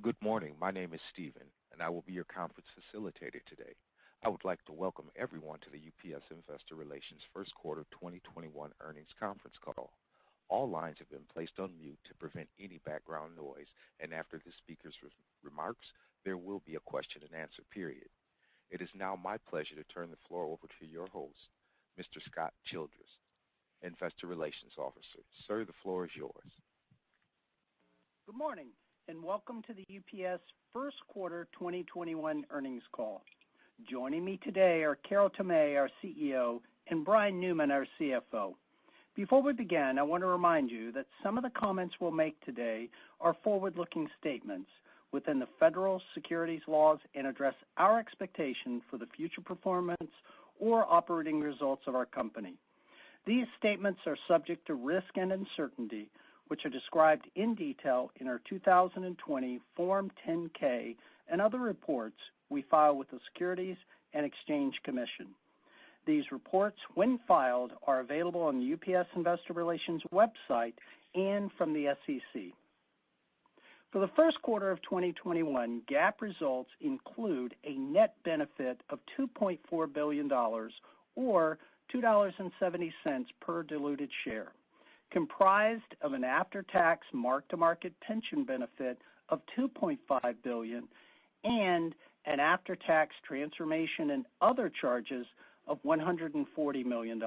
Good morning. My name is Stephen, and I will be your conference facilitator today. I would like to welcome everyone to the UPS Investor Relations First Quarter 2021 Earnings Conference Call. All lines have been placed on mute to prevent any background noise, and after the speaker's remarks, there will be a question and answer period. It is now my pleasure to turn the floor over to your host, Mr. Scott Childress, Investor Relations Officer. Sir, the floor is yours. Good morning, and welcome to the UPS First Quarter 2021 Earnings Call. Joining me today are Carol Tomé, our CEO, and Brian Newman, our CFO. Before we begin, I want to remind you that some of the comments we'll make today are forward-looking statements within the federal securities laws and address our expectation for the future performance or operating results of our company. These statements are subject to risk and uncertainty, which are described in detail in our 2020 Form 10-K and other reports we file with the Securities and Exchange Commission. These reports, when filed, are available on the UPS Investor Relations website and from the SEC. For the first quarter of 2021, GAAP results include a net benefit of $2.4 billion or $2.70 per diluted share, comprised of an after-tax mark-to-market pension benefit of $2.5 billion and an after-tax transformation and other charges of $140 million.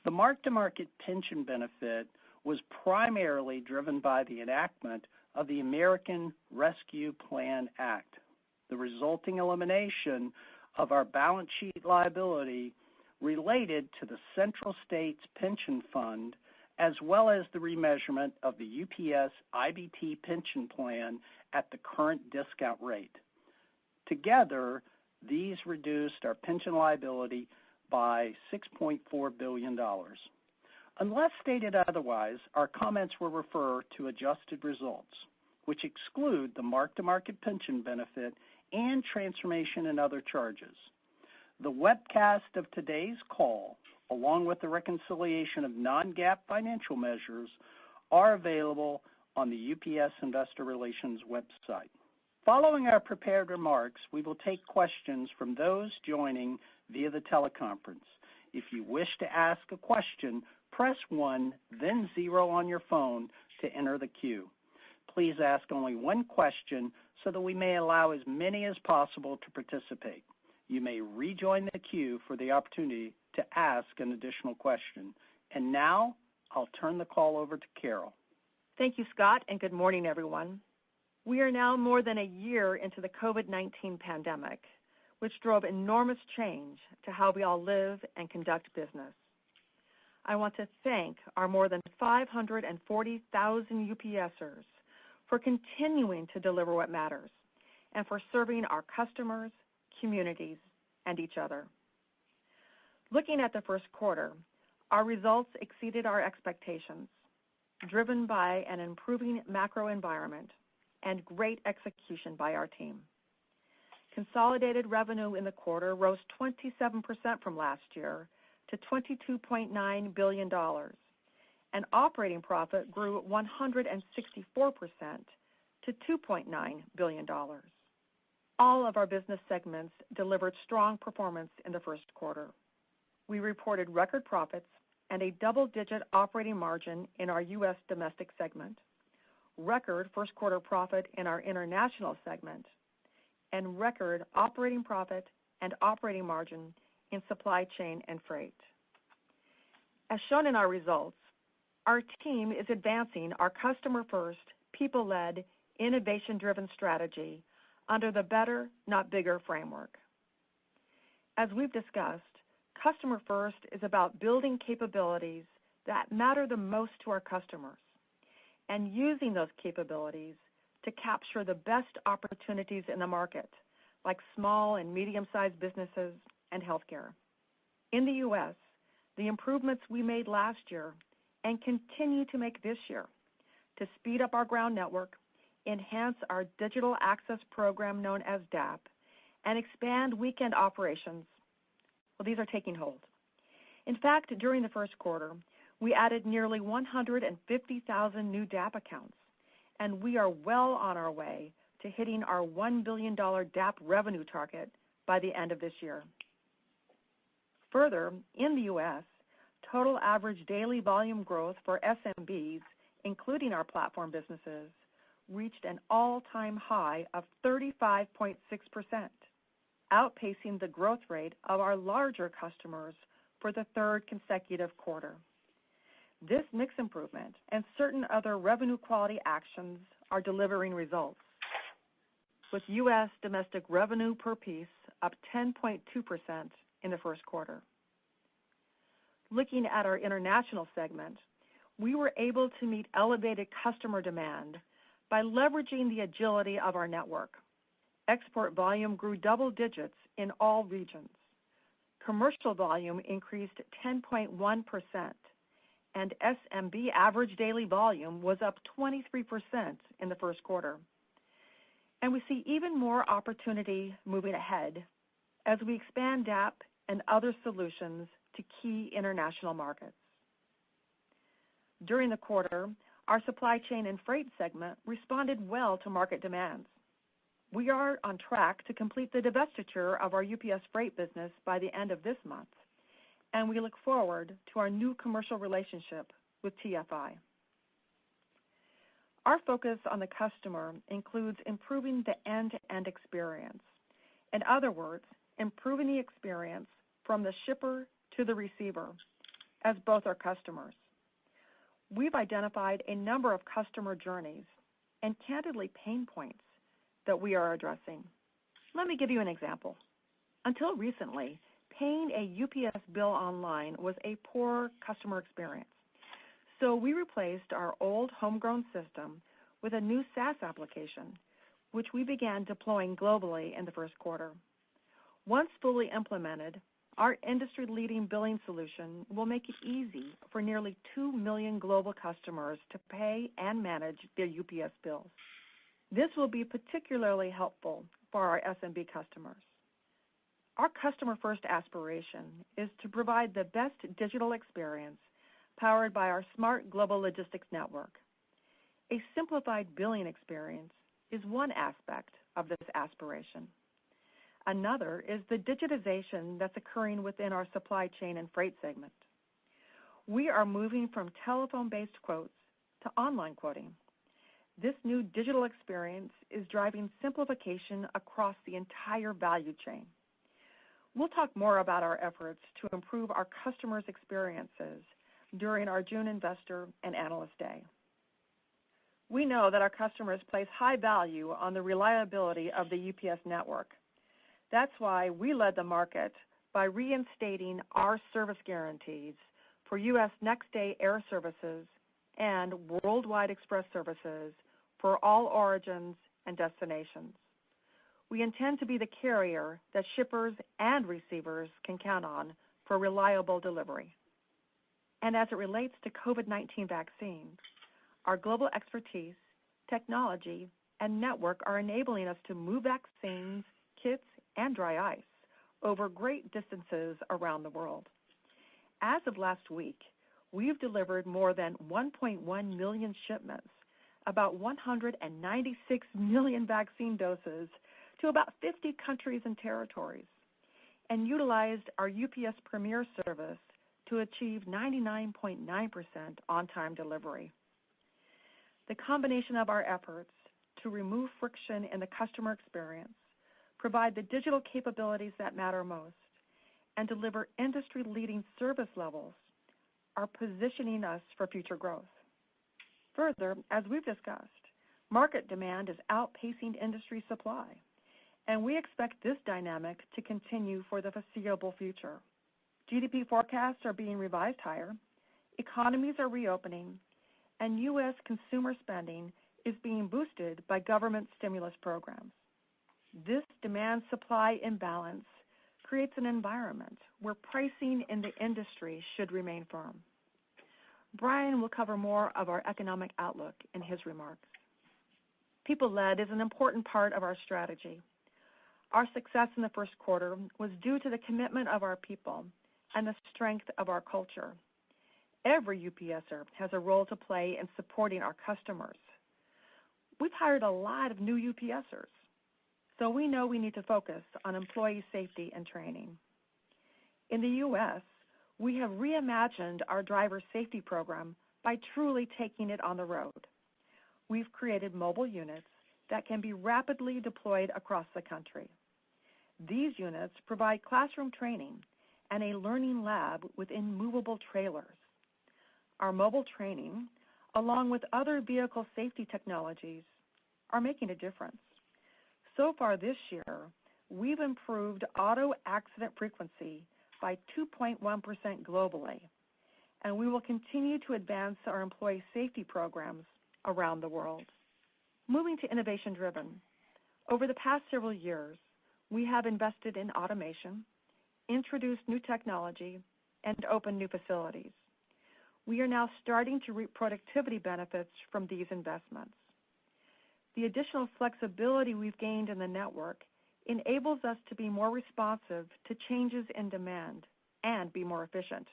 The mark-to-market pension benefit was primarily driven by the enactment of the American Rescue Plan Act, the resulting elimination of our balance sheet liability related to the Central States Pension Fund, as well as the remeasurement of the UPS IBT pension plan at the current discount rate. Together, these reduced our pension liability by $6.4 billion. Unless stated otherwise, our comments will refer to adjusted results, which exclude the mark-to-market pension benefit and transformation and other charges. The webcast of today's call, along with the reconciliation of non-GAAP financial measures, are available on the UPS Investor Relations website. Following our prepared remarks, we will take questions from those joining via the teleconference. If you wish to ask a question, press 1, then 0 on your phone to enter the queue. Please ask only one question so that we may allow as many as possible to participate. You may rejoin the queue for the opportunity to ask an additional question. And now, I'll turn the call over to Carol. Thank you, Scott, and good morning, everyone. We are now more than a year into the COVID-19 pandemic, which drove enormous change to how we all live and conduct business. I want to thank our more than 540,000 UPSers for continuing to deliver what matters and for serving our customers, communities, and each other. Looking at the first quarter, our results exceeded our expectations, driven by an improving macro environment and great execution by our team. Consolidated revenue in the quarter rose 27% from last year to $22.9 billion, and operating profit grew 164% to $2.9 billion. All of our business segments delivered strong performance in the first quarter. We reported record profits and a double-digit operating margin in our U.S. domestic segment, record first quarter profit in our international segment, and record operating profit and operating margin in supply chain and freight. As shown in our results, our team is advancing our customer-first, people-led, innovation-driven strategy under the Better, Not Bigger framework. As we've discussed, Customer First is about building capabilities that matter the most to our customers and using those capabilities to capture the best opportunities in the market, like small and medium-sized businesses and healthcare. In the U.S., the improvements we made last year and continue to make this year to speed up our ground network, enhance our digital access program known as DAP, and expand weekend operations, well, these are taking hold. In fact, during the first quarter, we added nearly 150,000 new DAP accounts and we are well on our way to hitting our $1 billion DAP revenue target by the end of this year. Further, in the U.S., total average daily volume growth for SMBs, including our platform businesses, reached an all-time high of 35.6%, outpacing the growth rate of our larger customers for the third consecutive quarter. This mix improvement and certain other revenue quality actions are delivering results, with U.S. domestic revenue per piece up 10.2% in the first quarter. Looking at our international segment, we were able to meet elevated customer demand by leveraging the agility of our network. Export volume grew double digits in all regions. Commercial volume increased 10.1%, and SMB average daily volume was up 23% in the first quarter. And we see even more opportunity moving ahead as we expand DAP and other solutions to key international markets. During the quarter, our supply chain and freight segment responded well to market demands. We are on track to complete the divestiture of our UPS freight business by the end of this month, and we look forward to our new commercial relationship with TFI. Our focus on the customer includes improving the end-to-end experience. In other words, improving the experience from the shipper to the receiver, as both are customers. We've identified a number of customer journeys and candidly pain points that we are addressing. Let me give you an example. Until recently, paying a UPS bill online was a poor customer experience. So we replaced our old homegrown system with a new SaaS application, which we began deploying globally in the first quarter. Once fully implemented, our industry-leading billing solution will make it easy for nearly 2 million global customers to pay and manage their UPS bills. This will be particularly helpful for our SMB customers. Our customer-first aspiration is to provide the best digital experience powered by our smart global logistics network. A simplified billing experience is one aspect of this aspiration. Another is the digitization that's occurring within our supply chain and freight segment. We are moving from telephone-based quotes to online quoting. This new digital experience is driving simplification across the entire value chain. We'll talk more about our efforts to improve our customers' experiences during our June Investor and Analyst Day. We know that our customers place high value on the reliability of the UPS network. That's why we led the market by reinstating our service guarantees for U.S. next-day air services and worldwide express services for all origins and destinations. We intend to be the carrier that shippers and receivers can count on for reliable delivery. And as it relates to COVID-19 vaccines, our global expertise, technology, and network are enabling us to move vaccines, kits, and dry ice over great distances around the world. As of last week, we've delivered more than 1.1 million shipments, about 196 million vaccine doses to about 50 countries and territories, and utilized our UPS Premier service to achieve 99.9% on-time delivery. The combination of our efforts to remove friction in the customer experience, provide the digital capabilities that matter most, and deliver industry-leading service levels are positioning us for future growth. Further, as we've discussed, market demand is outpacing industry supply, and we expect this dynamic to continue for the foreseeable future. GDP forecasts are being revised higher, economies are reopening, and U.S. consumer spending is being boosted by government stimulus programs. This demand-supply imbalance creates an environment where pricing in the industry should remain firm. Brian will cover more of our economic outlook in his remarks. People-led is an important part of our strategy. Our success in the first quarter was due to the commitment of our people and the strength of our culture. Every UPSer has a role to play in supporting our customers. hired a lot of new UPSers, so we know we need to focus on employee safety and training. In the U.S., we have reimagined our driver safety program by truly taking it on the road. We've created mobile units that can be rapidly deployed across the country. These units provide classroom training and a learning lab within movable trailers. Our mobile training, along with other vehicle safety technologies, are making a difference. So far this year, we've improved auto accident frequency by 2.1% globally, and we will continue to advance our employee safety programs around the world. Moving to innovation-driven, over the past several years, we have invested in automation, introduced new technology, and opened new facilities. We are now starting to reap productivity benefits from these investments. The additional flexibility we've gained in the network enables us to be more responsive to changes in demand and be more efficient.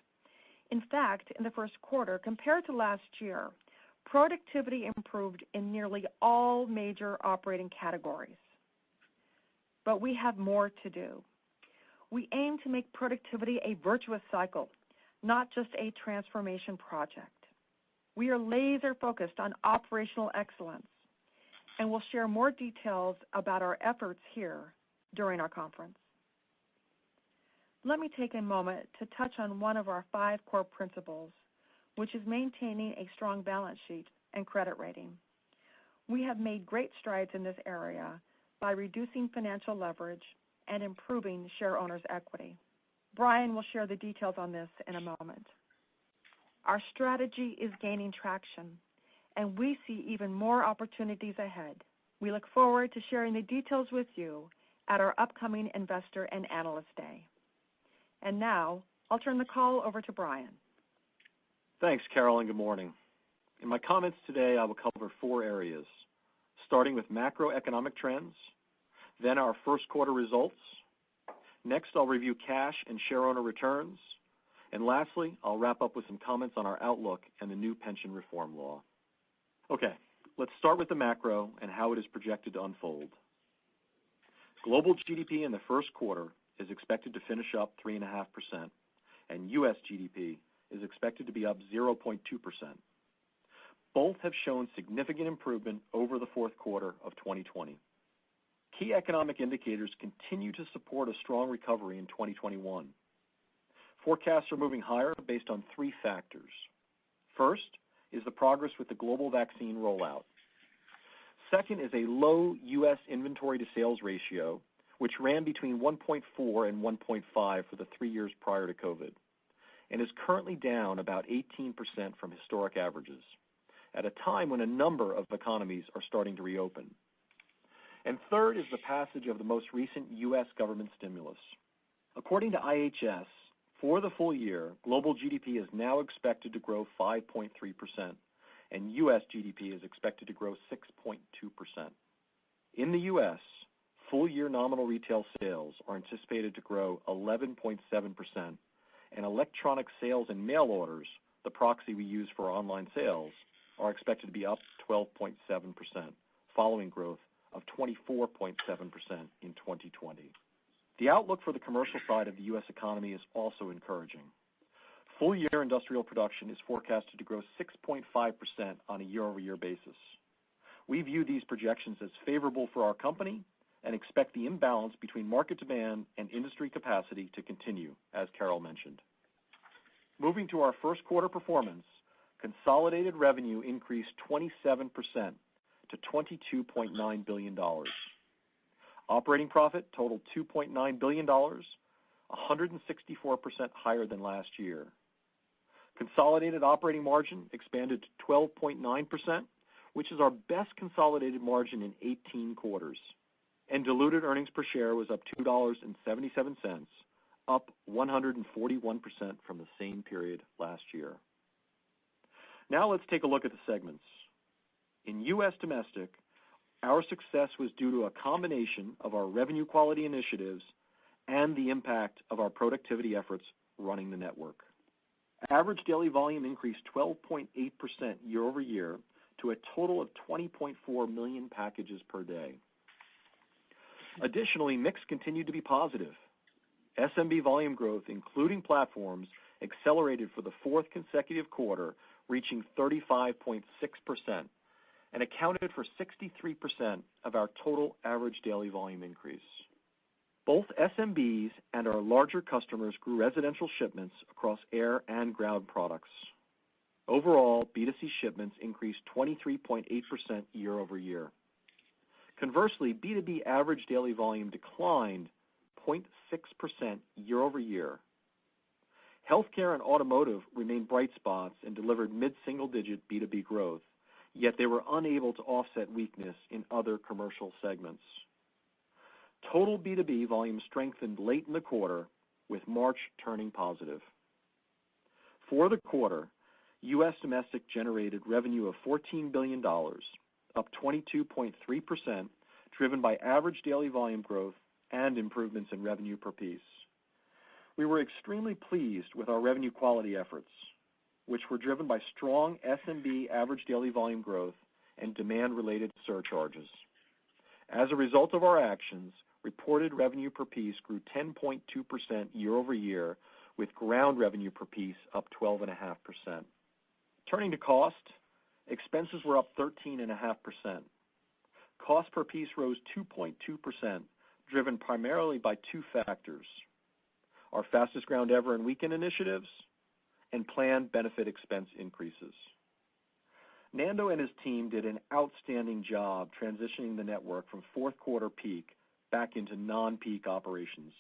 In fact, in the first quarter, compared to last year, productivity improved in nearly all major operating categories. But we have more to do. We aim to make productivity a virtuous cycle, not just a transformation project. We are laser focused on operational excellence, and we'll share more details about our efforts here during our conference. Let me take a moment to touch on one of our 5 core principles, which is maintaining a strong balance sheet and credit rating. We have made great strides in this area by reducing financial leverage and improving share owners' equity. Brian will share the details on this in a moment. Our strategy is gaining traction, and we see even more opportunities ahead. We look forward to sharing the details with you at our upcoming Investor and Analyst Day. And now, I'll turn the call over to Brian. Thanks, Carol, and good morning. In my comments today, I will cover 4 areas, starting with macroeconomic trends, then our first quarter results. Next, I'll review cash and shareowner returns. And lastly, I'll wrap up with some comments on our outlook and the new pension reform law. Okay, let's start with the macro and how it is projected to unfold. Global GDP in the first quarter is expected to finish up 3.5%, and U.S. GDP is expected to be up 0.2%. Both have shown significant improvement over the fourth quarter of 2020. Key economic indicators continue to support a strong recovery in 2021. Forecasts are moving higher based on 3 factors. First is the progress with the global vaccine rollout. Second is a low U.S. inventory to sales ratio, which ran between 1.4 and 1.5 for the 3 years prior to COVID, and is currently down about 18% from historic averages, at a time when a number of economies are starting to reopen. And third is the passage of the most recent U.S. government stimulus. According to IHS, for the full year, global GDP is now expected to grow 5.3%, and U.S. GDP is expected to grow 6.2%. In the U.S., full-year nominal retail sales are anticipated to grow 11.7%, and electronic sales and mail orders, the proxy we use for online sales, are expected to be up 12.7%, following growth of 24.7% in 2020. The outlook for the commercial side of the U.S. economy is also encouraging. Full-year industrial production is forecasted to grow 6.5% on a year-over-year basis. We view these projections as favorable for our company and expect the imbalance between market demand and industry capacity to continue, as Carol mentioned. Moving to our first quarter performance, consolidated revenue increased 27% to $22.9 billion. Operating profit totaled $2.9 billion, 164% higher than last year. Consolidated operating margin expanded to 12.9%, which is our best consolidated margin in 18 quarters. And diluted earnings per share was up $2.77, up 141% from the same period last year. Now let's take a look at the segments. In U.S. domestic, our success was due to a combination of our revenue quality initiatives and the impact of our productivity efforts running the network. Average daily volume increased 12.8% year over year to a total of 20.4 million packages per day. Additionally, mix continued to be positive. SMB volume growth, including platforms, accelerated for the fourth consecutive quarter, reaching 35.6%, and accounted for 63% of our total average daily volume increase. Both SMBs and our larger customers grew residential shipments across air and ground products. Overall, B2C shipments increased 23.8% year over year. Conversely, B2B average daily volume declined 0.6% year over year. Healthcare and automotive remained bright spots and delivered mid-single-digit B2B growth, yet they were unable to offset weakness in other commercial segments. Total B2B volume strengthened late in the quarter, with March turning positive. For the quarter, U.S. domestic generated revenue of $14 billion, up 22.3%, driven by average daily volume growth and improvements in revenue per piece. We were extremely pleased with our revenue quality efforts, which were driven by strong SMB average daily volume growth and demand-related surcharges. As a result of our actions, reported revenue per piece grew 10.2% year over year, with ground revenue per piece up 12.5%. Turning to cost, expenses were up 13.5%. Cost per piece rose 2.2%, driven primarily by two factors: our fastest ground ever and weekend initiatives, and planned benefit expense increases. Nando and his team did an outstanding job transitioning the network from fourth quarter peak back into non-peak operations.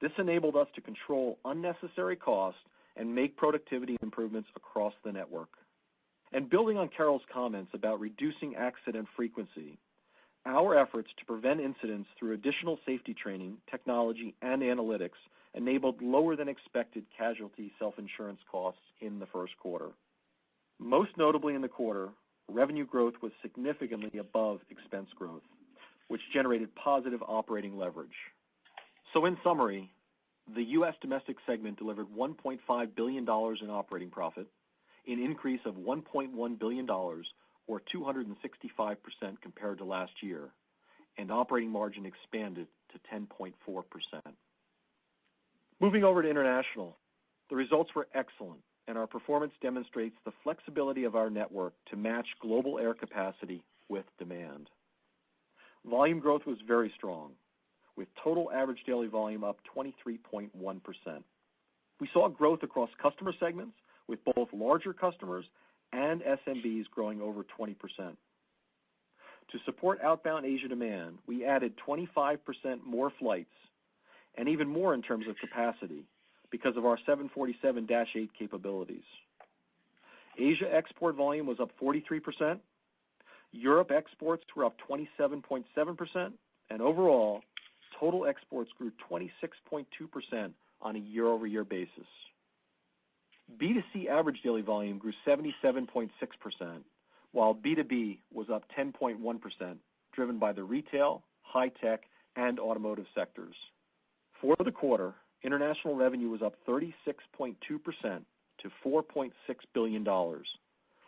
This enabled us to control unnecessary costs and make productivity improvements across the network. And building on Carol's comments about reducing accident frequency, our efforts to prevent incidents through additional safety training, technology, and analytics enabled lower than expected casualty self-insurance costs in the first quarter. Most notably in the quarter, revenue growth was significantly above expense growth, which generated positive operating leverage. So in summary, the U.S. domestic segment delivered $1.5 billion in operating profit, an increase of $1.1 billion, or 265% compared to last year, and operating margin expanded to 10.4%. Moving over to international, the results were excellent, and our performance demonstrates the flexibility of our network to match global air capacity with demand. Volume growth was very strong, with total average daily volume up 23.1%. We saw growth across customer segments, with both larger customers and SMBs growing over 20%. To support outbound Asia demand, we added 25% more flights, and even more in terms of capacity, because of our 747-8 capabilities. Asia export volume was up 43%, Europe exports were up 27.7%, and overall, total exports grew 26.2% on a year-over-year basis. B2C average daily volume grew 77.6%, while B2B was up 10.1%, driven by the retail, high-tech, and automotive sectors. For the quarter, international revenue was up 36.2% to $4.6 billion,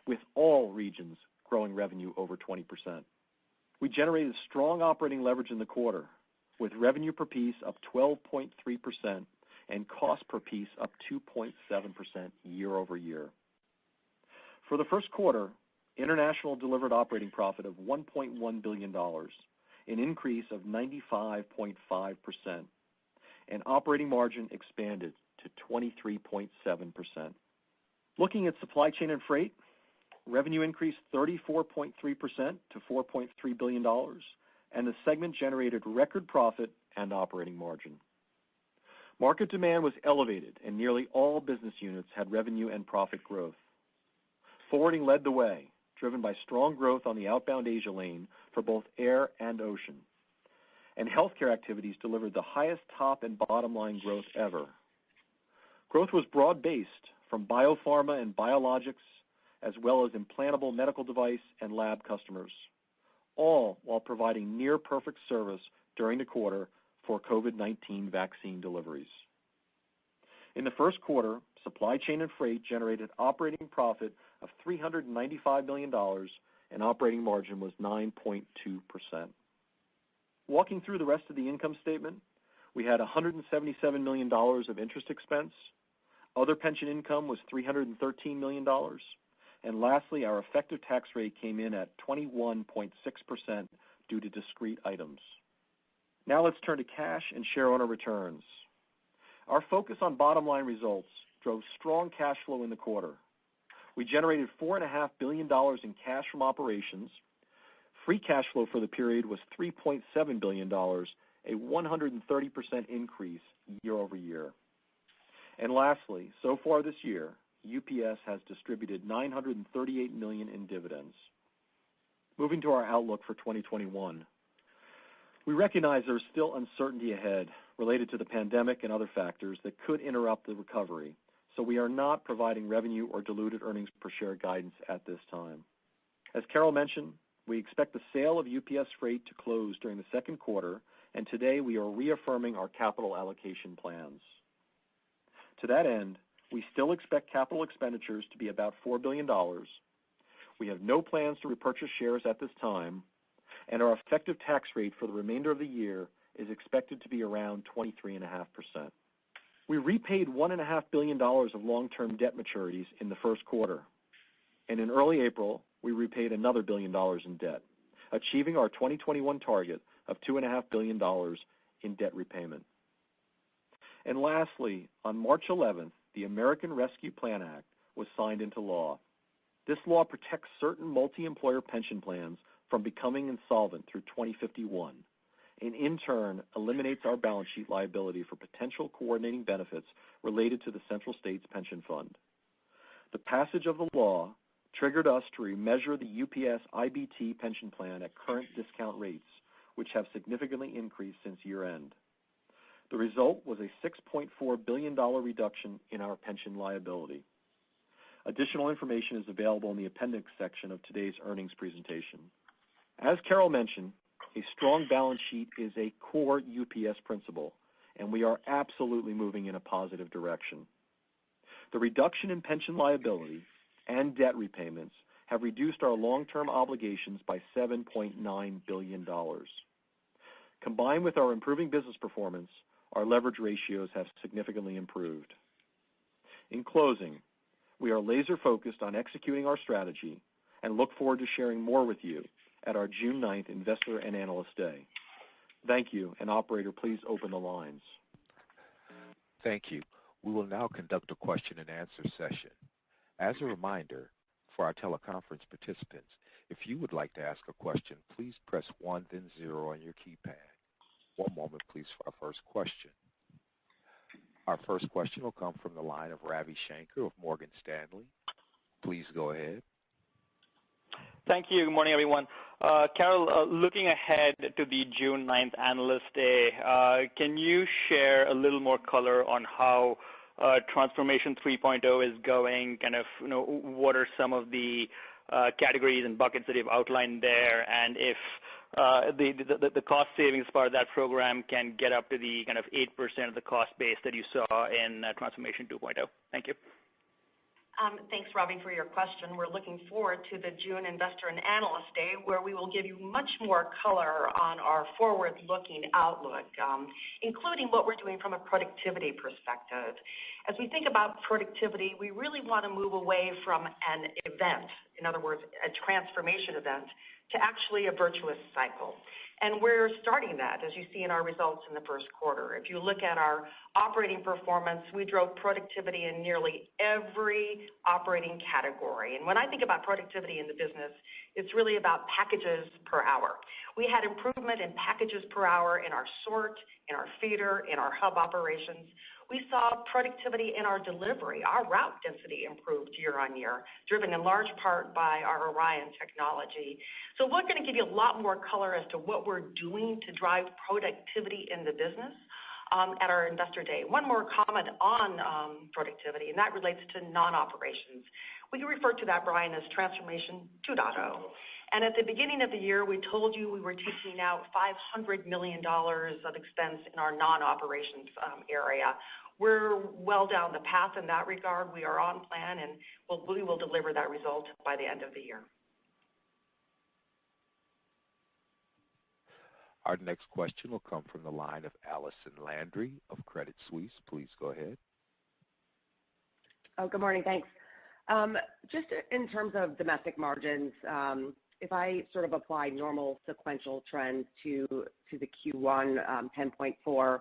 with all regions growing revenue over 20%. We generated strong operating leverage in the quarter, with revenue per piece up 12.3% and cost per piece up 2.7% year over year. For the first quarter, international delivered operating profit of $1.1 billion, an increase of 95.5%, and operating margin expanded to 23.7%. Looking at supply chain and freight, revenue increased 34.3% to $4.3 billion, and the segment generated record profit and operating margin. Market demand was elevated, and nearly all business units had revenue and profit growth. Forwarding led the way, driven by strong growth on the outbound Asia lane for both air and ocean. And healthcare activities delivered the highest top and bottom line growth ever. Growth was broad-based from biopharma and biologics, as well as implantable medical device and lab customers, all while providing near-perfect service during the quarter for COVID-19 vaccine deliveries. In the first quarter, supply chain and freight generated operating profit of $395 million, and operating margin was 9.2%. Walking through the rest of the income statement, we had $177 million of interest expense. Other pension income was $313 million. And lastly, our effective tax rate came in at 21.6% due to discrete items. Now let's turn to cash and shareowner returns. Our focus on bottom line results drove strong cash flow in the quarter. We generated $4.5 billion in cash from operations. Free cash flow for the period was $3.7 billion, a 130% increase year over year. And lastly, so far this year, UPS has distributed $938 million in dividends. Moving to our outlook for 2021. We recognize there's still uncertainty ahead related to the pandemic and other factors that could interrupt the recovery, so we are not providing revenue or diluted earnings per share guidance at this time. As Carol mentioned, we expect the sale of UPS Freight to close during the second quarter, and today we are reaffirming our capital allocation plans. To that end, we still expect capital expenditures to be about $4 billion. We have no plans to repurchase shares at this time, and our effective tax rate for the remainder of the year is expected to be around 23.5%. We repaid $1.5 billion of long-term debt maturities in the first quarter, and in early April, we repaid another $1 billion in debt, achieving our 2021 target of $2.5 billion in debt repayment. And lastly, on March 11th, the American Rescue Plan Act was signed into law. This law protects certain multi-employer pension plans from becoming insolvent through 2051, and in turn eliminates our balance sheet liability for potential coordinating benefits related to the Central States Pension Fund. The passage of the law triggered us to remeasure the UPS IBT pension plan at current discount rates, which have significantly increased since year-end. The result was a $6.4 billion reduction in our pension liability. Additional information is available in the appendix section of today's earnings presentation. As Carol mentioned, a strong balance sheet is a core UPS principle, and we are absolutely moving in a positive direction. The reduction in pension liability and debt repayments have reduced our long-term obligations by $7.9 billion. Combined with our improving business performance, our leverage ratios have significantly improved. In closing, we are laser-focused on executing our strategy and look forward to sharing more with you at our June 9th Investor and Analyst Day. Thank you, and operator, please open the lines. Thank you. We will now conduct a question and answer session. As a reminder, for our teleconference participants, if you would like to ask a question, please press 1 then 0 on your keypad. One moment, please, for our first question. Our first question will come from the line of Ravi Shanker of Morgan Stanley. Please go ahead. Thank you. Good morning, everyone. Carol, looking ahead to the June 9th Analyst Day, can you share a little more color on how Transformation 3.0 is going? What are some of the categories and buckets that you've outlined there, and if the cost savings part of that program can get up to the 8% of the cost base that you saw in Transformation 2.0. Thank you. Thanks, Robbie, for your question. We're looking forward to the June Investor and Analyst Day, where we will give you much more color on our forward-looking outlook, including what we're doing from a productivity perspective. As we think about productivity, we really want to move away from an event, in other words, a transformation event, to actually a virtuous cycle. And we're starting that, as you see in our results in the first quarter. If you look at our operating performance, we drove productivity in nearly every operating category. And when I think about productivity in the business, it's really about packages per hour. We had improvement in packages per hour in our sort, in our feeder, in our hub operations. We saw productivity in our delivery. Our route density improved year on year, driven in large part by our Orion technology. So we're going to give you a lot more color as to what we're doing to drive productivity in the business at our Investor Day. One more comment on productivity, and that relates to non-operations. We refer to that, Brian, as Transformation 2.0. And at the beginning of the year, we told you we were taking out $500 million of expense in our non-operations area. we're well down the path in that regard. We are on plan, and we will deliver that result by the end of the year. Our next question will come from the line of Allison Landry of Credit Suisse. Please go ahead. Oh, good morning. Thanks. Just in terms of domestic margins, if I sort of apply normal sequential trends to the Q1 10.4, for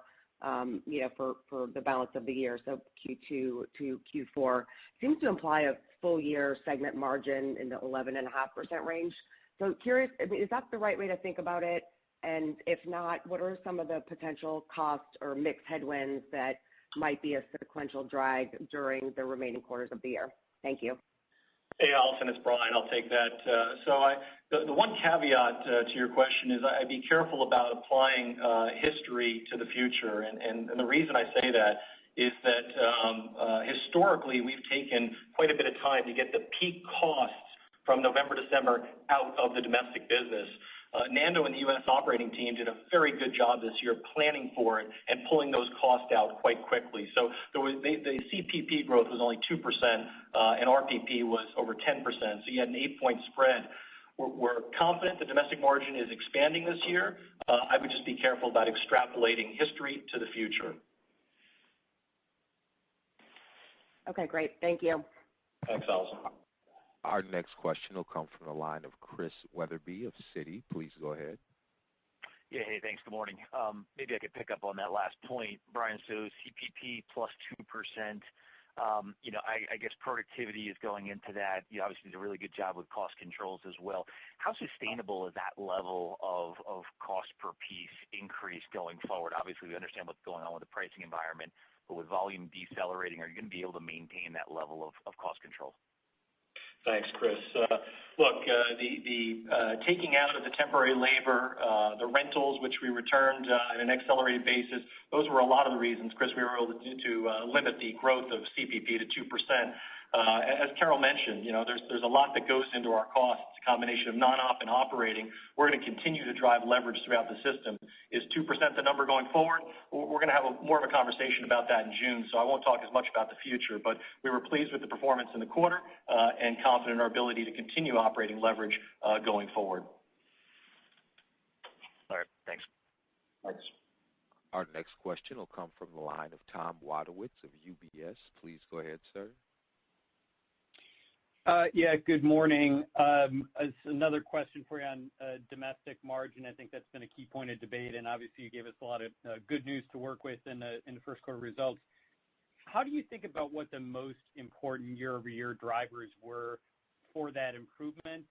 the balance of the year, so Q2 to Q4, seems to imply a full year segment margin in the 11.5% range. So curious, is that the right way to think about it? And if not, what are some of the potential cost or mix headwinds that might be a sequential drag during the remaining quarters of the year? Thank you. Hey, Allison, it's Brian. I'll take that. The one caveat to your question is I'd be careful about applying history to the future. And the reason I say that is that historically we've taken quite a bit of time to get the peak costs from November, December out of the domestic business. Nando and the U.S. operating team did a very good job this year planning for it and pulling those costs out quite quickly. So the CPP growth was only 2%, and RPP was over 10%. So you had an 8-point spread. We're confident the domestic margin is expanding this year. I would just be careful about extrapolating history to the future. Okay, great. Thank you. Thanks, Allison. Our next question will come from the line of Chris Wetherbee of Citi. Please go ahead. Yeah, hey, thanks. Good morning. Maybe I could pick up on that last point, Brian. So CPP plus 2%. I guess productivity is going into that. You obviously did a really good job with cost controls as well. How sustainable is that level of cost per piece increase going forward? Obviously, we understand what's going on with the pricing environment, but with volume decelerating, are you going to be able to maintain that level of cost control? Thanks, Chris. Look, the taking out of the temporary labor, the rentals, which we returned on an accelerated basis, those were a lot of the reasons, Chris, we were able to limit the growth of CPP to 2%. As Carol mentioned, there's a lot that goes into our costs. It's a combination of non-op and operating. We're going to continue to drive leverage throughout the system. Is 2% the number going forward? We're going to have more of a conversation about that in June, so I won't talk as much about the future. But we were pleased with the performance in the quarter and confident in our ability to continue operating leverage going forward. All right, thanks. Thanks. Our next question will come from the line of Tom Wadewitz of UBS. Please go ahead, sir. Yeah, good morning. Another question for you on domestic margin. I think that's been a key point of debate, and obviously you gave us a lot of good news to work with in the first quarter results. How do you think about what the most important year-over-year drivers were for that improvement?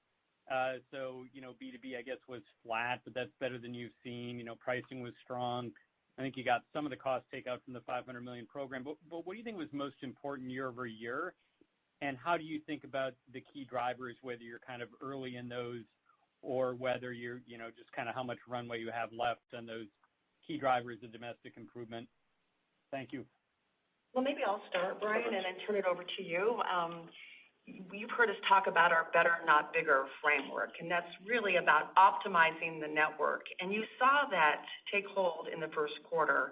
So, B2B, I guess, was flat, but that's better than you've seen. Pricing was strong. I think you got some of the cost takeout from the $500 million program. But what do you think was most important year-over-year? And how do you think about the key drivers, whether you're kind of early in those or whether you're, just kind of how much runway you have left on those key drivers of domestic improvement? Thank you. Well, maybe I'll start, Brian, and then turn it over to you. You've heard us talk about our better, not bigger framework, and that's really about optimizing the network. And you saw that take hold in the first quarter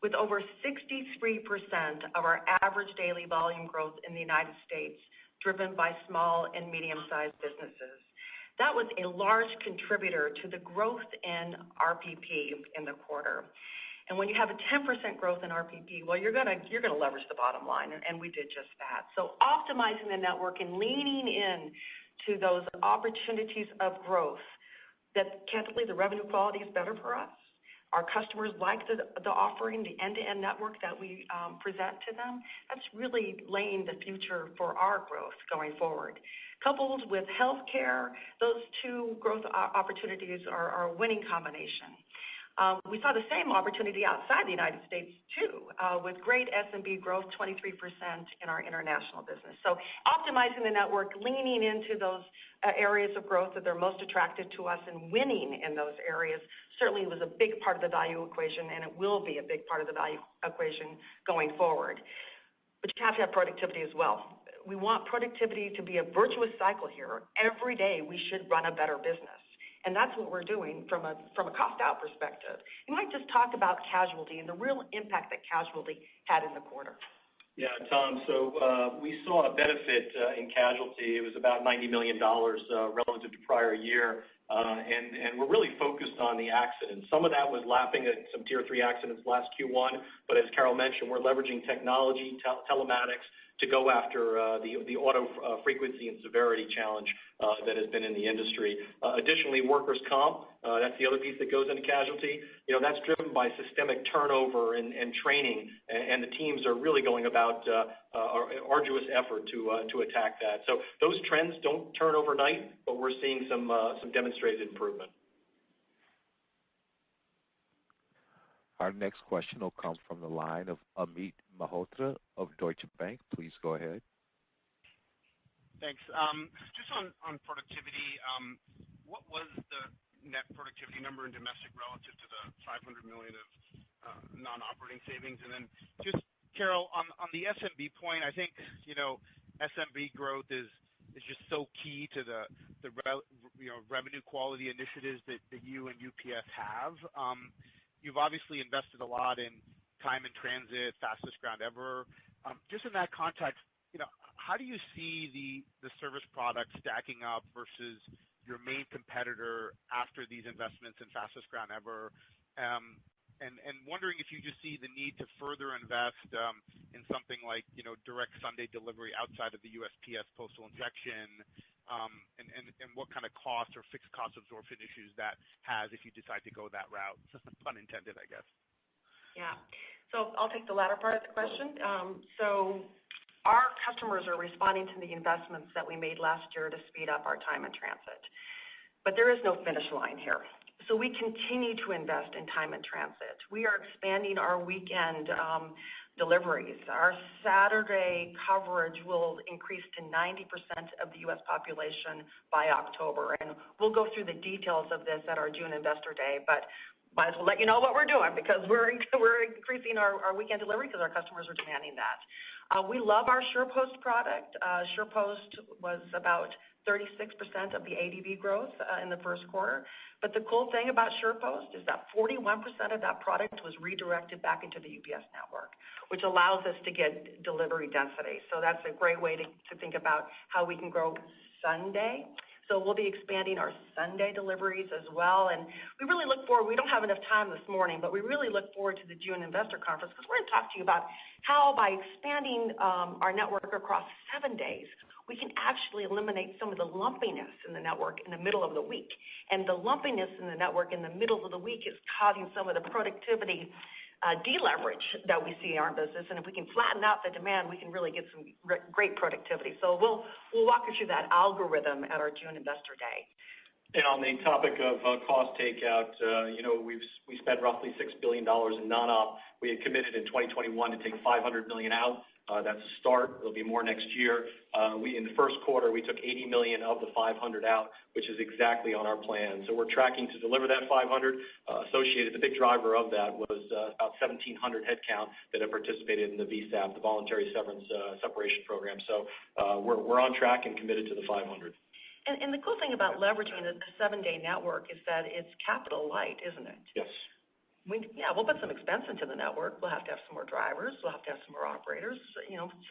with over 63% of our average daily volume growth in the United States driven by small and medium-sized businesses. That was a large contributor to the growth in RPP in the quarter. And when you have a 10% growth in RPP, well, you're gonna leverage the bottom line, and we did just that. So optimizing the network and leaning in to those opportunities of growth that, candidly, the revenue quality is better for us. Our customers like the offering, the end-to-end network that we present to them. That's really laying the future for our growth going forward. Coupled with healthcare, those two growth opportunities are a winning combination. We saw the same opportunity outside the United States, too, with great SMB growth, 23% in our international business. So optimizing the network, leaning into those areas of growth that are most attractive to us and winning in those areas certainly was a big part of the value equation, and it will be a big part of the value equation going forward. But you have to have productivity as well. We want productivity to be a virtuous cycle here. Every day we should run a better business. and that's what we're doing from a cost out perspective. You might just talk about casualty and the real impact that casualty had in the quarter. Yeah, Tom, so we saw a benefit in casualty. It was about $90 million relative to prior year, and we're really focused on the accidents. Some of that was lapping at some Tier 3 accidents last Q1, but as Carol mentioned, we're leveraging technology, telematics, to go after the auto frequency and severity challenge that has been in the industry. Additionally, workers' comp, that's the other piece that goes into casualty. That's driven by systemic turnover and training, and the teams are really going about arduous effort to attack that. So those trends don't turn overnight, but we're seeing some demonstrated improvement. Our next question will come from the line of Amit Malhotra of Deutsche Bank. Please go ahead. Thanks. Just on productivity, what was the net productivity number in domestic relative to the $500 million of non-operating savings? And then just, Carol, on the SMB point, I think, SMB growth is just so key to the revenue quality initiatives that you and UPS have. You've obviously invested a lot in time in transit, fastest ground ever. Just in that context, how do you see the service product stacking up versus your main competitor after these investments in fastest ground ever? And wondering if you just see the need to further invest in something like direct Sunday delivery outside of the USPS postal injection, and what kind of cost or fixed cost absorption issues that has if you decide to go that route, pun intended, I guess. Yeah. So I'll take the latter part of the question. So our customers are responding to the investments that we made last year to speed up our time in transit. But there is no finish line here. So we continue to invest in time in transit. We are expanding our weekend deliveries. Our Saturday coverage will increase to 90% of the U.S. population by October. And we'll go through the details of this at our June Investor Day, but might as well let you know what we're doing because we're increasing our weekend delivery because our customers are demanding that. We love our SurePost product. SurePost was about 36% of the ADV growth in the first quarter. But the cool thing about SurePost is that 41% of that product was redirected back into the UPS network, which allows us to get delivery density. So that's a great way to think about how we can grow Sunday. So we'll be expanding our Sunday deliveries as well. And we really look forward, we don't have enough time this morning, but we really look forward to the June Investor Conference because we're going to talk to you about how by expanding our network across 7 days, we can actually eliminate some of the lumpiness in the network in the middle of the week. And the lumpiness in the network in the middle of the week is causing some of the productivity deleverage that we see in our business. And if we can flatten out the demand, we can really get some great productivity. So we'll walk you through that algorithm at our June Investor Day. And on the topic of cost takeout, we spent roughly $6 billion in non-op. We had committed in 2021 to take $500 million out. That's a start. There'll be more next year. In the first quarter, we took $80 million of the 500 out, which is exactly on our plan. So we're tracking to deliver that 500. Associated, the big driver of that was about 1,700 headcount that have participated in the VSAP, the Voluntary Severance Separation Program. So we're on track and committed to the 500. And the cool thing about leveraging the 7-day network is that it's capital light, isn't it? Yes. We'll put some expense into the network. We'll have to have some more drivers. We'll have to have some more operators,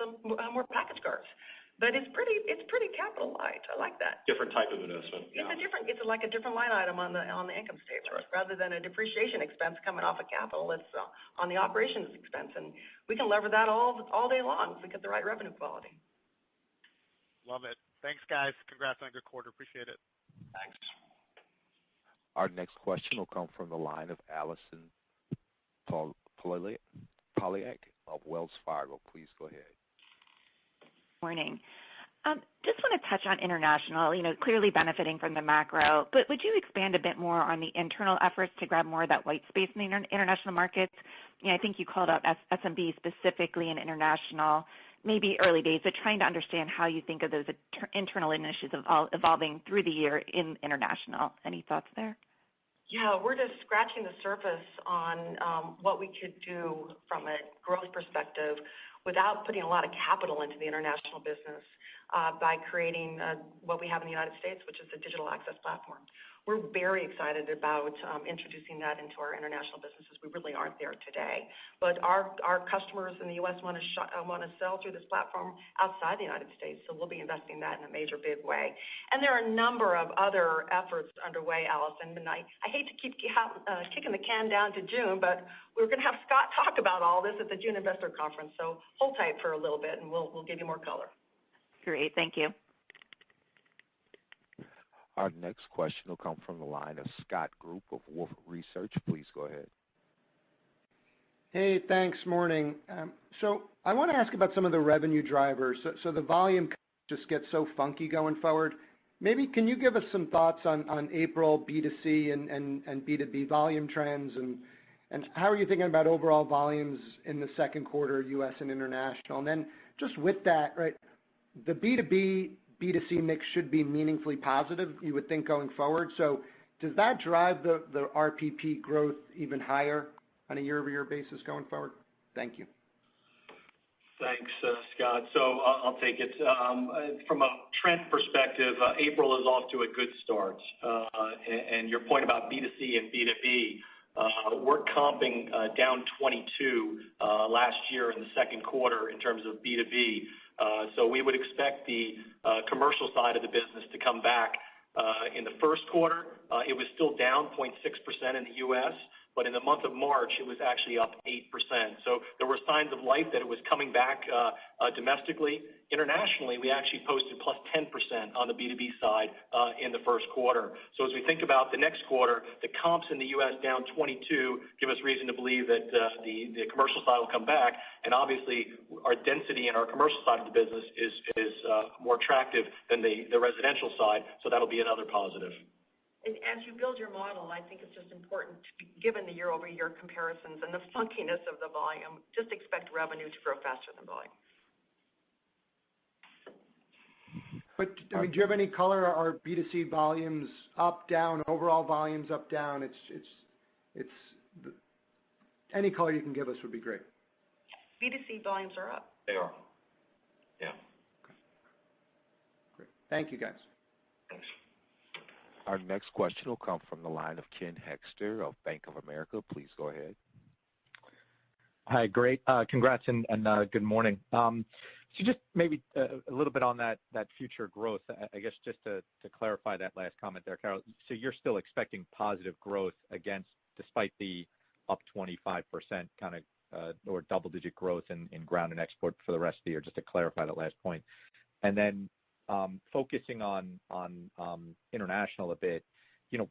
some more package cars. But it's pretty capital light. I like that. Different type of investment. Yeah. It's like a different line item on the income statement. Right. Rather than a depreciation expense coming off of capital, it's on the operations expense. And we can lever that all day long if we get the right revenue quality. Love it. Thanks, guys. Congrats on a good quarter. Appreciate it. Thanks. Our next question will come from the line of Allison Poliniak of Wells Fargo. Please go ahead. Morning. Just want to touch on international, clearly benefiting from the macro, but would you expand a bit more on the internal efforts to grab more of that white space in the international markets? I think you called out SMB specifically in international, maybe early days, but trying to understand how you think of those internal initiatives evolving through the year in international. Any thoughts there? Yeah, we're just scratching the surface on what we could do from a growth perspective without putting a lot of capital into the international business by creating what we have in the United States, which is the digital access platform. We're very excited about introducing that into our international businesses. We really aren't there today. But our customers in the U.S. want to sell through this platform outside the United States, so we'll be investing that in a major big way. And there are a number of other efforts underway, Allison, and I hate to keep kicking the can down to June, but we're going to have Scott talk about all this at the June Investor Conference, so hold tight for a little bit and we'll give you more color. Great, thank you. Our next question will come from the line of Scott Group of Wolfe Research. Please go ahead. Hey, thanks. Morning. So I want to ask about some of the revenue drivers. So the volume just gets so funky going forward. Maybe can you give us some thoughts on April B2C and B2B volume trends, and how are you thinking about overall volumes in the second quarter, U.S. and international? And then just with that, right, the B2B B2C mix should be meaningfully positive, you would think, going forward. So does that drive the RPP growth even higher on a year-over-year basis going forward? Thank you. Thanks, Scott. So I'll take it. From a trend perspective, April is off to a good start. And your point about B2C and B2B, we're comping down 22 last year in the second quarter in terms of B2B. So we would expect the commercial side of the business to come back. In the first quarter, it was still down 0.6% in the U.S., but in the month of March, it was actually up 8%. So there were signs of life that it was coming back domestically. Internationally, we actually posted plus 10% on the B2B side in the first quarter. So as we think about the next quarter, the comps in the U.S. down 22 give us reason to believe that the commercial side will come back. And obviously, our density in our commercial side of the business is more attractive than the residential side, so that'll be another positive. And as you build your model, I think it's just important, given the year-over-year comparisons and the funkiness of the volume, just expect revenue to grow faster than volume. But I mean, do you have any color? Are B2C volumes up, down, overall volumes up, down? Any color you can give us would be great. B2C volumes are up. They are. Yeah. Okay. Great. Thank you, guys. Thanks. Our next question will come from the line of Ken Hoexter of Bank of America. Please go ahead. Hi, great. Congrats and good morning. So just maybe a little bit on that future growth, I guess just to clarify that last comment there, Carol. So you're still expecting positive growth despite the up 25% kind of or double-digit growth in ground and export for the rest of the year, just to clarify that last point. And then focusing on international a bit,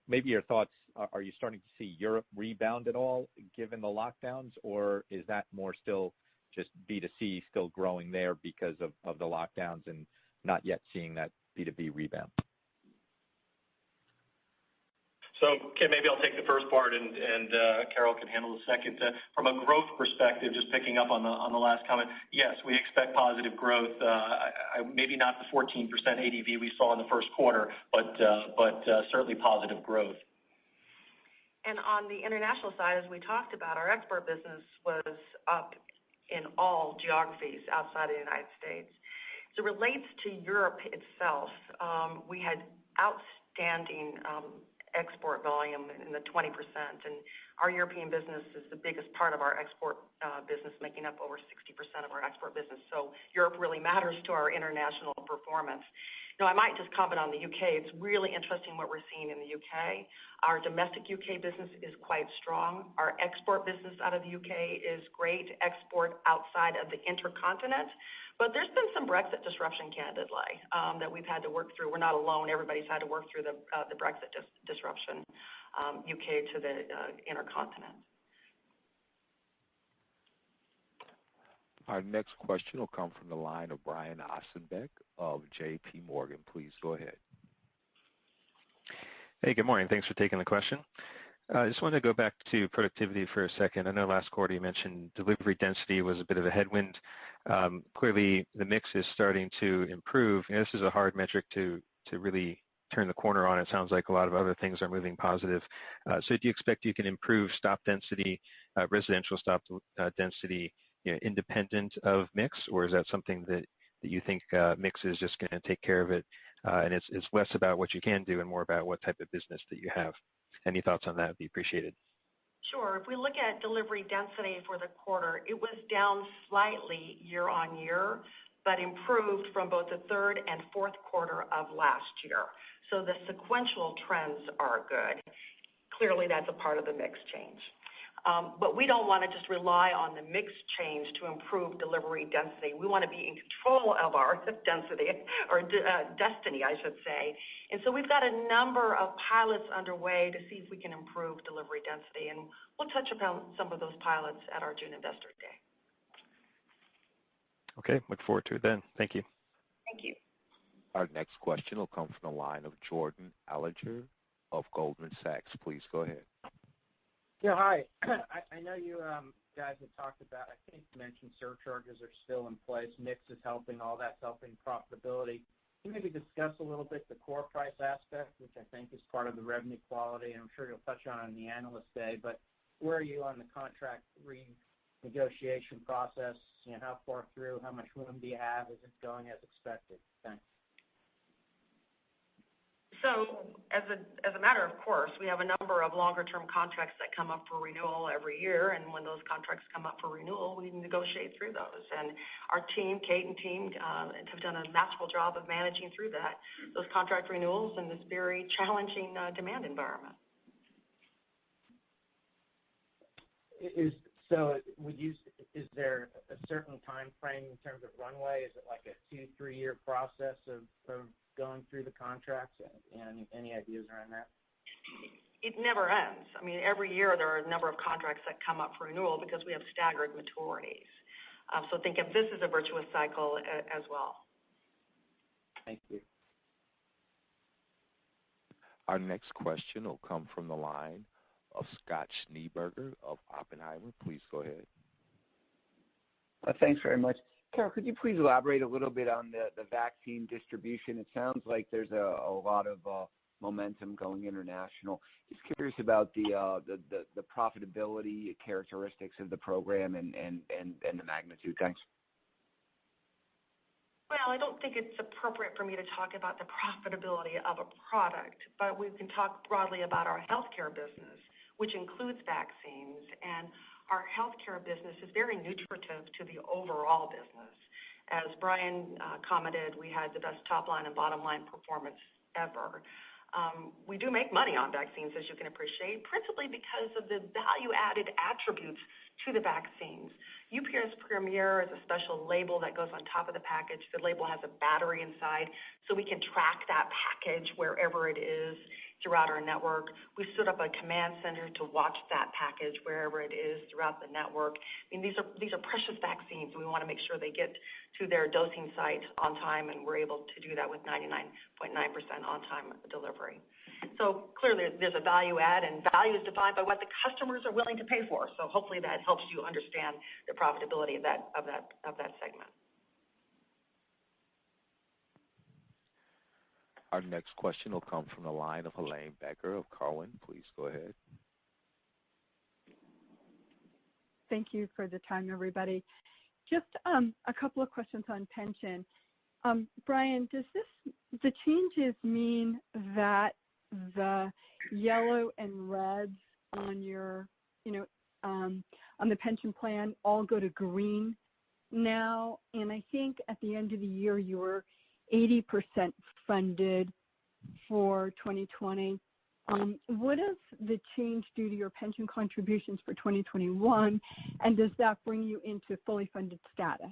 maybe your thoughts, are you starting to see Europe rebound at all given the lockdowns, or is that more still just B2C still growing there because of the lockdowns and not yet seeing that B2B rebound? So, Ken, maybe I'll take the first part, and Carol can handle the second. From a growth perspective, just picking up on the last comment, yes, we expect positive growth. Maybe not the 14% ADV we saw in the first quarter, but certainly positive growth. And on the international side, as we talked about, our export business was up in all geographies outside of the United States. As it relates to Europe itself, we had outstanding export volume in the 20%, and our European business is the biggest part of our export business, making up over 60% of our export business. So Europe really matters to our international performance. Now, I might just comment on the UK. It's really interesting what we're seeing in the UK. Our domestic UK business is quite strong. Our export business out of the UK is great. Export outside of the intercontinent. But there's been some Brexit disruption, candidly, that we've had to work through. We're not alone. Everybody's had to work through the Brexit disruption, UK to the intercontinent. Our next question will come from the line of Brian Ossenbeck of J.P. Morgan. Please go ahead. Hey, good morning. Thanks for taking the question. I just wanted to go back to productivity for a second. I know last quarter you mentioned delivery density was a bit of a headwind. Clearly, the mix is starting to improve. This is a hard metric to really turn the corner on. It sounds like a lot of other things are moving positive. So do you expect you can improve stop density, residential stop density, independent of mix, or is that something that you think mix is just going to take care of it and it's less about what you can do and more about what type of business that you have. Any thoughts on that would be appreciated. Sure. If we look at delivery density for the quarter, it was down slightly year on year, but improved from both the third and fourth quarter of last year. So the sequential trends are good. Clearly, that's a part of the mix change. But we don't want to just rely on the mix change to improve delivery density. We want to be in control of our density, or destiny, I should say. And so we've got a number of pilots underway to see if we can improve delivery density. And we'll touch upon some of those pilots at our June Investor Day. Okay, look forward to it then. Thank you. Thank you. Our next question will come from the line of Jordan Alliger of Goldman Sachs. Please go ahead. Yeah, hi. I know you guys have talked about, I think you mentioned surcharges are still in place, mix is helping, all that's helping profitability. Can you maybe discuss a little bit the core price aspect, which I think is part of the revenue quality, and I'm sure you'll touch on it in the Analyst Day, but where are you on the contract renegotiation process? You know, how far through, how much room do you have? Is it going as expected? Thanks. So as a matter of course, we have a number of longer-term contracts that come up for renewal every year, and when those contracts come up for renewal, we negotiate through those. And our team, Kate and team, have done a masterful job of managing through those contract renewals in this very challenging demand environment. Is there a certain time frame in terms of runway? Is it like a 2-3 year process of going through the contracts? Any ideas around that? It never ends. I mean, every year there are a number of contracts that come up for renewal because we have staggered maturities. So think of this as a virtuous cycle as well. Thank you. Our next question will come from the line of Scott Schneeberger of Oppenheimer. Please go ahead. Thanks very much. Carol, could you please elaborate a little bit on the vaccine distribution? It sounds like there's a lot of momentum going international. Just curious about the profitability characteristics of the program and the magnitude. Thanks. Well, I don't think it's appropriate for me to talk about the profitability of a product, but we can talk broadly about our healthcare business, which includes vaccines. And our healthcare business is very nutritive to the overall business. As Brian commented, we had the best top line and bottom line performance ever. We do make money on vaccines, as you can appreciate, principally because of the value-added attributes to the vaccines. UPS Premier is a special label that goes on top of the package. The label has a battery inside, so we can track that package wherever it is throughout our network. We stood up a command center to watch that package wherever it is throughout the network. I mean, these are precious vaccines, and we want to make sure they get to their dosing site on time, and we're able to do that with 99.9% on-time delivery. So clearly, there's a value add, and value is defined by what the customers are willing to pay for. So hopefully that helps you understand the profitability of that segment. Our next question will come from the line of Helane Becker of Cowen. Please go ahead. Thank you for the time, everybody. Just a couple of questions on pension. Brian, does the changes mean that the yellow and reds on your, on the pension plan all go to green now? And I think at the end of the year you were 80% funded for 2020. What does the change do to your pension contributions for 2021, and does that bring you into fully funded status?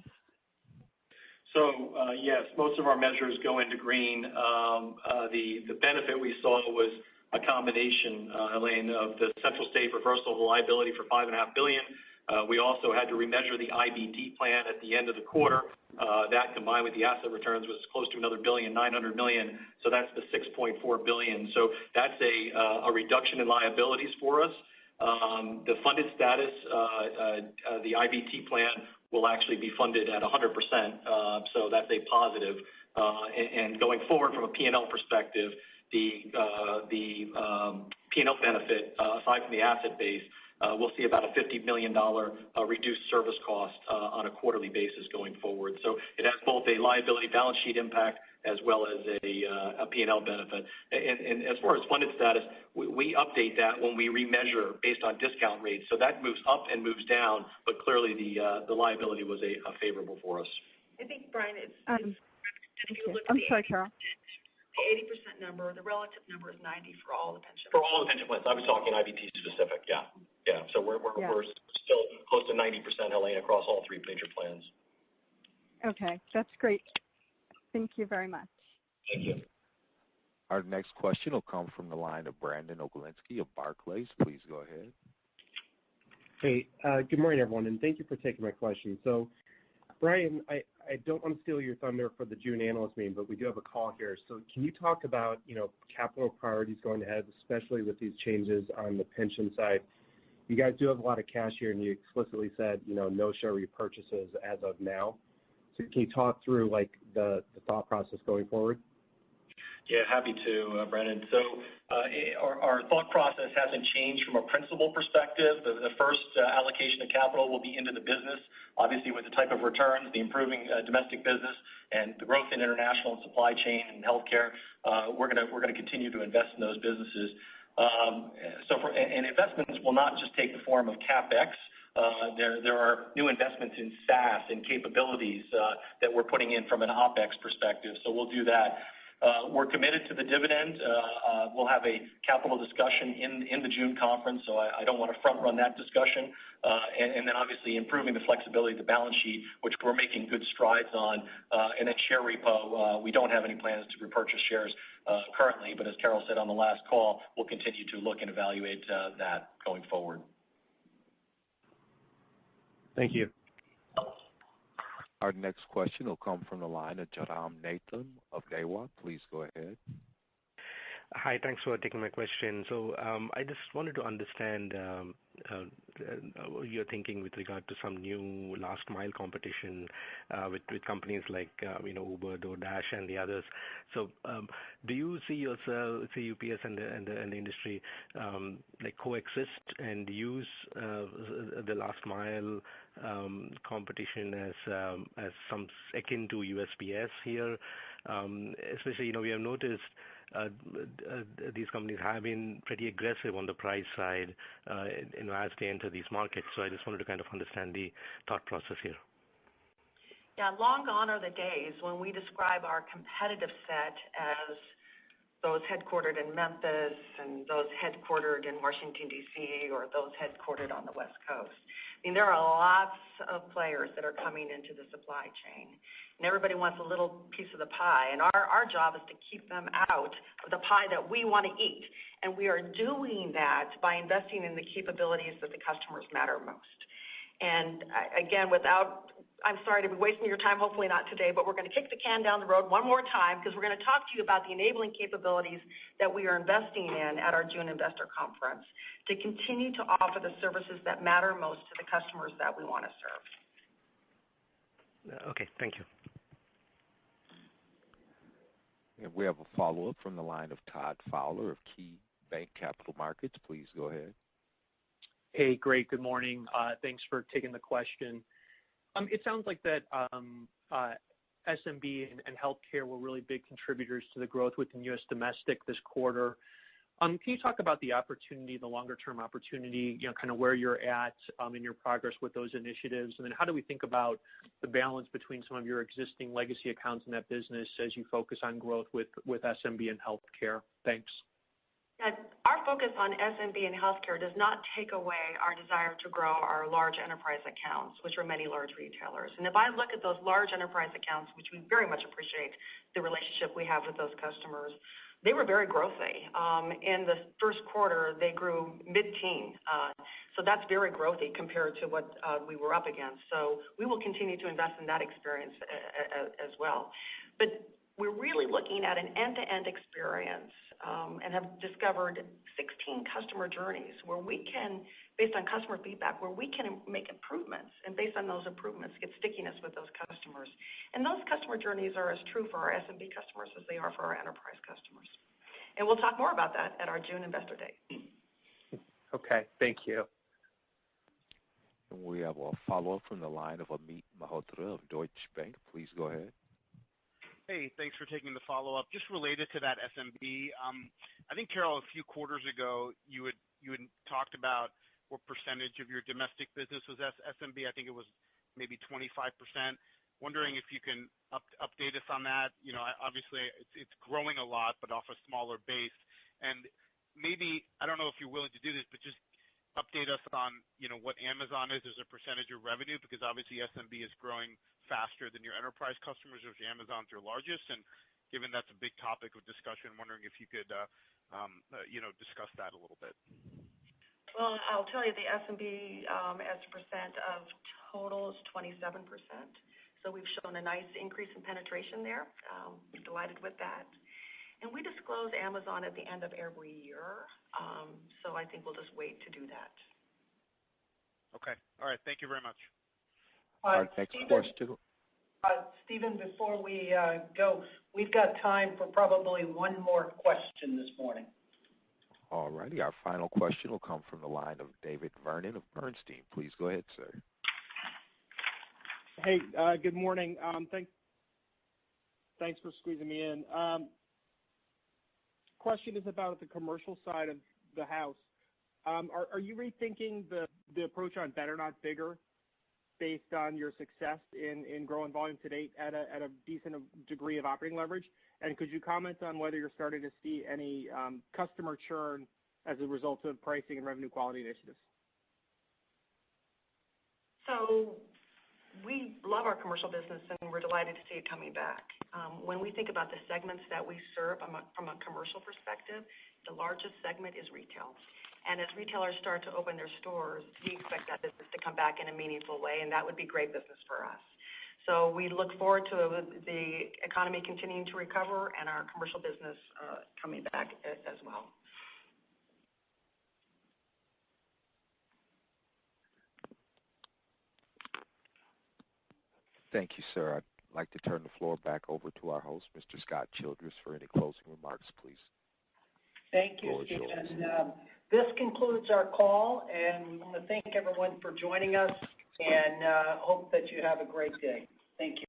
So yes, most of our measures go into green. The benefit we saw was a combination, Helene, of the central state reversal of the liability for $5.5 billion. We also had to remeasure the IBT plan at the end of the quarter. That combined with the asset returns was close to another $900 million. So that's the $6.4 billion. So that's a reduction in liabilities for us. The funded status, the IBT plan will actually be funded at 100%. So that's a positive. And going forward from a P&L perspective, the P&L benefit, aside from the asset base, we'll see about a $50 million reduced service cost on a quarterly basis going forward. So it has both a liability balance sheet impact as well as a P&L benefit. And as far as funded status, we update that when we remeasure based on discount rates. So that moves up and moves down, but clearly the liability was a favorable for us. I think, Brian, if you look at I'm sorry, Carol. The 80% number, the relative number is 90 for all the pension plans. For all the pension plans. I was talking IBT specific, yeah. So we're still close to 90%, Helene, across all three major plans. Okay, that's great. Thank you very much. Thank you. Our next question will come from the line of Brandon Oglenski of Barclays. Please go ahead. Hey, good morning, everyone, and thank you for taking my question. So, Brian, I don't want to steal your thunder for the June analyst meeting, but we do have a call here. So can you talk about, capital priorities going ahead, especially with these changes on the pension side? You guys do have a lot of cash here, and you explicitly said, no share repurchases as of now. So can you talk through, the thought process going forward? Yeah, happy to, Brendan. So our thought process hasn't changed from a principal perspective. The first allocation of capital will be into the business, obviously with the type of returns, the improving domestic business, and the growth in international and supply chain and healthcare. We're going to continue to invest in those businesses. And investments will not just take the form of CapEx. There are new investments in SaaS and capabilities that we're putting in from an OpEx perspective. So we'll do that. We're committed to the dividend. We'll have a capital discussion in the June conference, so I don't want to front run that discussion. And then obviously improving the flexibility of the balance sheet, which we're making good strides on. And then share repo, we don't have any plans to repurchase shares currently, but as Carol said on the last call, we'll continue to look and evaluate that going forward. Thank you. Our next question will come from the line of Jairam Nathan of Daiwa. Please go ahead. Hi, thanks for taking my question. So I just wanted to understand your thinking with regard to some new last mile competition with companies like Uber, DoorDash, and the others. So do you see yourself, say UPS and the industry coexist and use the last mile competition as some akin to USPS here? Especially, we have noticed these companies have been pretty aggressive on the price side as they enter these markets. So I just wanted to kind of understand the thought process here. Yeah, long gone are the days when we describe our competitive set as those headquartered in Memphis and those headquartered in Washington, D.C., or those headquartered on the West Coast. I mean, there are lots of players that are coming into the supply chain, and everybody wants a little piece of the pie, and our job is to keep them out of the pie that we want to eat, and we are doing that by investing in the capabilities that the customers matter most. And again, I'm sorry to be wasting your time, hopefully not today, but we're going to kick the can down the road one more time because we're going to talk to you about the enabling capabilities that we are investing in at our June investor conference to continue to offer the services that matter most to the customers that we want to serve. Okay, thank you. And we have a follow-up from the line of Todd Fowler of KeyBanc Capital Markets. Please go ahead. Hey, great. Good morning. Thanks for taking the question. It sounds like that SMB and healthcare were really big contributors to the growth within U.S. domestic this quarter. Can you talk about the opportunity, the longer-term opportunity, kind of where you're at in your progress with those initiatives? And then how do we think about the balance between some of your existing legacy accounts in that business as you focus on growth with SMB and healthcare? Thanks. Our focus on SMB and healthcare does not take away our desire to grow our large enterprise accounts, which are many large retailers. And if I look at those large enterprise accounts, which we very much appreciate the relationship we have with those customers, they were very growthy. In the first quarter, they grew mid-teen. So that's very growthy compared to what we were up against. So we will continue to invest in that experience as well. But we're really looking at an end-to-end experience and have discovered 16 customer journeys where we can, based on customer feedback, where we can make improvements, and based on those improvements, get stickiness with those customers. And those customer journeys are as true for our SMB customers as they are for our enterprise customers. And we'll talk more about that at our June Investor Day. Okay, thank you. We have a follow-up from the line of Amit Malhotra of Deutsche Bank. Please go ahead. Hey, thanks for taking the follow-up. Just related to that SMB, I think, Carol, a few quarters ago, you had talked about what percentage of your domestic business was SMB. I think it was maybe 25%. Wondering if you can update us on that. Obviously, it's growing a lot, but off a smaller base. And maybe, I don't know if you're willing to do this, but just update us on what Amazon is as a percentage of revenue, because obviously SMB is growing faster than your enterprise customers, which Amazon's your largest. And given that's a big topic of discussion, I'm wondering if you could discuss that a little bit. Well, I'll tell you the SMB as a percent of total is 27%. So we've shown a nice increase in penetration there. We're delighted with that. And we disclose Amazon at the end of every year. So I think we'll just wait to do that. Okay. All right. Thank you very much. Our next question. Stephen, before we go, we've got time for probably one more question this morning. All righty. Our final question will come from the line of David Vernon of Bernstein. Please go ahead, sir. Hey, good morning. Thanks for squeezing me in. Question is about the commercial side of the house. Are you rethinking the approach on better, not bigger, based on your success in growing volume to date at a decent degree of operating leverage? And could you comment on whether you're starting to see any customer churn as a result of pricing and revenue quality initiatives? So we love our commercial business, and we're delighted to see it coming back. When we think about the segments that we serve from a commercial perspective, the largest segment is retail. And as retailers start to open their stores, we expect that business to come back in a meaningful way, and that would be great business for us. So we look forward to the economy continuing to recover and our commercial business coming back as well. Thank you, sir. I'd like to turn the floor back over to our host, Mr. Scott Childress, for any closing remarks, please. Thank you, Stephen. This concludes our call, and we want to thank everyone for joining us and hope that you have a great day. Thank you.